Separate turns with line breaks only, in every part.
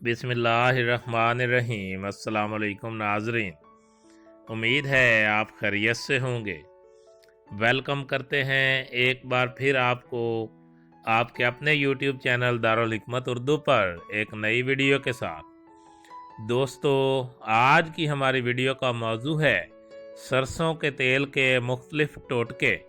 बिस्मिल्लाहिर्रहमानिर्रहीम। अस्सलाम वालेकुम नाज़रीन, उम्मीद है आप खैरियत से होंगे। वेलकम करते हैं एक बार फिर आपको आपके अपने यूट्यूब चैनल दारुल हिकमत उर्दू पर एक नई वीडियो के साथ। दोस्तों, आज की हमारी वीडियो का मौजू है सरसों के तेल के मुख्तलिफ टोटके।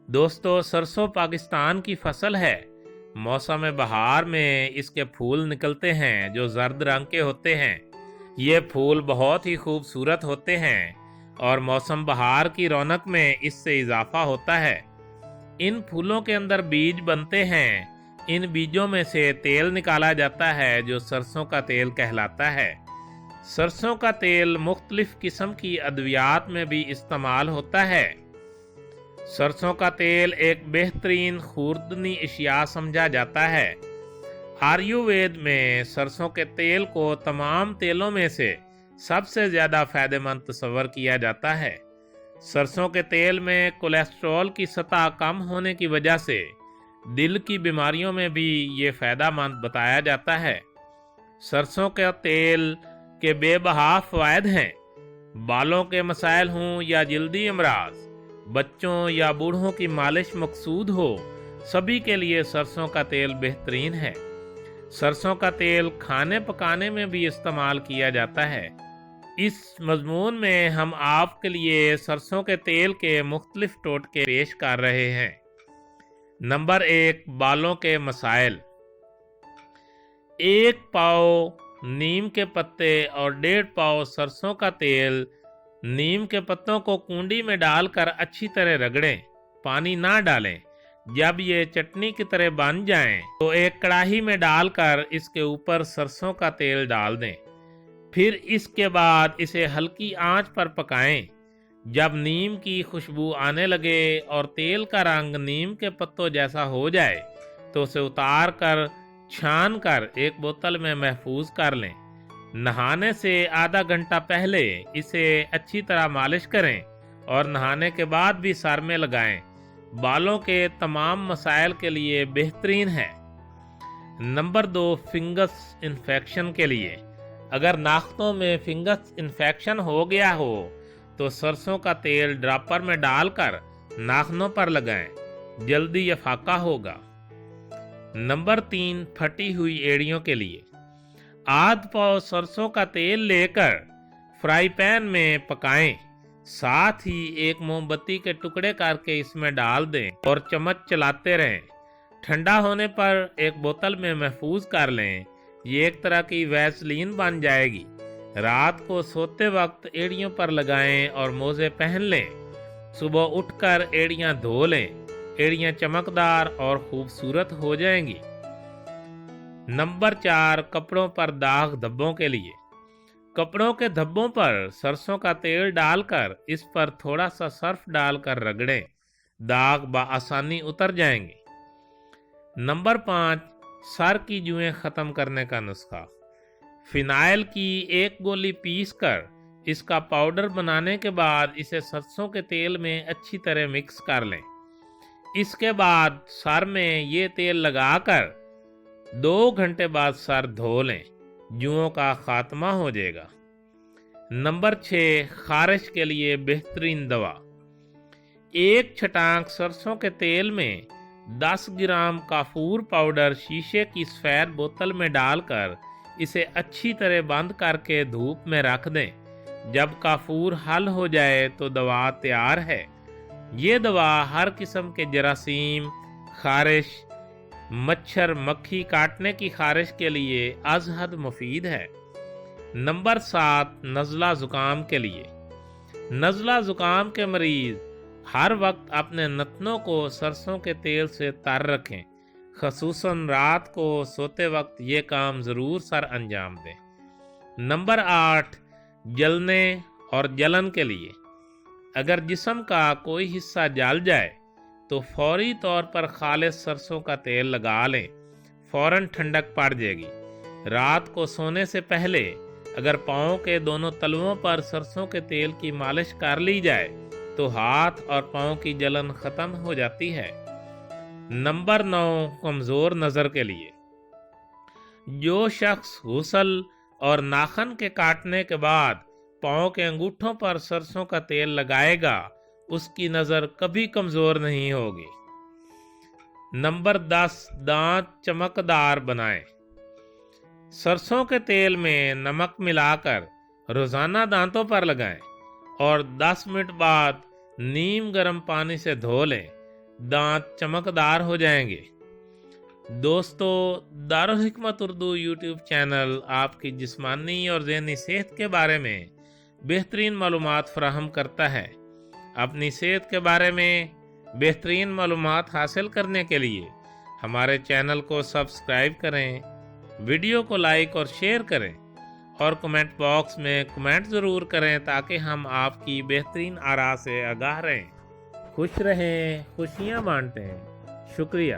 दोस्तों, सरसों पाकिस्तान की फसल है। मौसम बहार में इसके फूल निकलते हैं जो जर्द रंग के होते हैं। ये फूल बहुत ही खूबसूरत होते हैं और मौसम बहार की रौनक में इससे इजाफा होता है। इन फूलों के अंदर बीज बनते हैं। इन बीजों में से तेल निकाला जाता है जो सरसों का तेल कहलाता है। सरसों का तेल मुख्तलिफ किस्म की अद्वियात में भी इस्तेमाल होता है। सरसों का तेल एक बेहतरीन खूर्दनी अशिया समझा जाता है। आयुर्वेद में सरसों के तेल को तमाम तेलों में से सबसे ज़्यादा फायदेमंद तस्वर किया जाता है। सरसों के तेल में कोलेस्ट्रॉल की सतह कम होने की वजह से दिल की बीमारियों में भी ये फ़ायदेमंद बताया जाता है। सरसों के तेल के बेबहा फ़वाइद हैं। बालों के मसाइल हों या जल्दी अमराज, बच्चों या बूढ़ों की मालिश मकसूद हो, सभी के लिए सरसों का तेल बेहतरीन है। सरसों का तेल खाने पकाने में भी इस्तेमाल किया जाता है। इस मजमून में हम आपके लिए सरसों के तेल के मुख्तलिफ टोटके पेश कर रहे हैं। नंबर 1, बालों के मसाइल। 1 पाव नीम के पत्ते और 1.5 पाव सरसों का तेल। नीम के पत्तों को कुंडी में डालकर अच्छी तरह रगड़ें, पानी ना डालें। जब ये चटनी की तरह बन जाएं, तो एक कढ़ाई में डालकर इसके ऊपर सरसों का तेल डाल दें। फिर इसके बाद इसे हल्की आंच पर पकाएं। जब नीम की खुशबू आने लगे और तेल का रंग नीम के पत्तों जैसा हो जाए, तो उसे उतार कर छान कर एक बोतल में महफूज कर लें। नहाने से आधा घंटा पहले इसे अच्छी तरह मालिश करें और नहाने के बाद भी सर में लगाएं। बालों के तमाम मसाइल के लिए बेहतरीन है। नंबर 2, फिंगस इन्फेक्शन के लिए। अगर नाखूनों में फिंगस इन्फेक्शन हो गया हो तो सरसों का तेल ड्रॉपर में डालकर नाखूनों पर लगाएं, जल्दी ये फाका होगा। नंबर 3, फटी हुई एड़ियों के लिए। आध पाव सरसों का तेल लेकर फ्राई पैन में पकाएं। साथ ही एक मोमबत्ती के टुकड़े करके इसमें डाल दें और चम्मच चलाते रहें। ठंडा होने पर एक बोतल में महफूज कर लें। ये एक तरह की वैसलीन बन जाएगी। रात को सोते वक्त एड़ियों पर लगाएं और मोजे पहन लें। सुबह उठकर एड़ियां धो लें। एड़ियां चमकदार और खूबसूरत हो जाएंगी। नंबर 4, कपड़ों पर दाग धब्बों के लिए। कपड़ों के धब्बों पर सरसों का तेल डालकर इस पर थोड़ा सा सर्फ डालकर रगड़ें, दाग बआसानी उतर जाएंगे। नंबर 5, सर की जुएं खत्म करने का नुस्खा। फिनाइल की 1 गोली पीसकर इसका पाउडर बनाने के बाद इसे सरसों के तेल में अच्छी तरह मिक्स कर लें। इसके बाद सर में ये तेल लगाकर 2 घंटे बाद सर धो लें, जुओं का खात्मा हो जाएगा। नंबर 6, खारिश के लिए बेहतरीन दवा। 1 छटांक सरसों के तेल में 10 ग्राम काफूर पाउडर शीशे की सफेद बोतल में डालकर इसे अच्छी तरह बंद करके धूप में रख दें। जब काफूर हल हो जाए तो दवा तैयार है। ये दवा हर किस्म के जरासीम, खारिश, मच्छर मक्खी काटने की खारिश के लिए अजहद मुफीद है। नंबर 7, नज़ला ज़ुकाम के लिए। नज़ला ज़ुकाम के मरीज हर वक्त अपने नथनों को सरसों के तेल से तर रखें। खसूसन रात को सोते वक्त ये काम ज़रूर सर अंजाम दें। नंबर 8, जलने और जलन के लिए। अगर जिस्म का कोई हिस्सा जल जाए तो फौरी तौर पर खालिस सरसों का तेल लगा लें, फौरन ठंडक पड़ जाएगी। रात को सोने से पहले अगर पाँव के दोनों तलवों पर सरसों के तेल की मालिश कर ली जाए तो हाथ और पाँव की जलन खत्म हो जाती है। नंबर 9, कमज़ोर नज़र के लिए। जो शख्स गुस्ल और नाखन के काटने के बाद पाँव के अंगूठों पर सरसों का तेल लगाएगा उसकी नजर कभी कमजोर नहीं होगी। नंबर 10, दांत चमकदार बनाएं। सरसों के तेल में नमक मिलाकर रोजाना दांतों पर लगाएं और 10 मिनट बाद नीम गर्म पानी से धो लें। दांत चमकदार हो जाएंगे। दोस्तों, दारुल हिकमत उर्दू यूट्यूब चैनल आपकी जिस्मानी और ज़हनी सेहत के बारे में बेहतरीन मालूमात फराहम करता है। अपनी सेहत के बारे में बेहतरीन मालूमात हासिल करने के लिए हमारे चैनल को सब्सक्राइब करें, वीडियो को लाइक और शेयर करें और कमेंट बॉक्स में कमेंट ज़रूर करें ताकि हम आपकी बेहतरीन आरा से आगाह रहें। खुश रहें, खुशियाँ बांटें। शुक्रिया।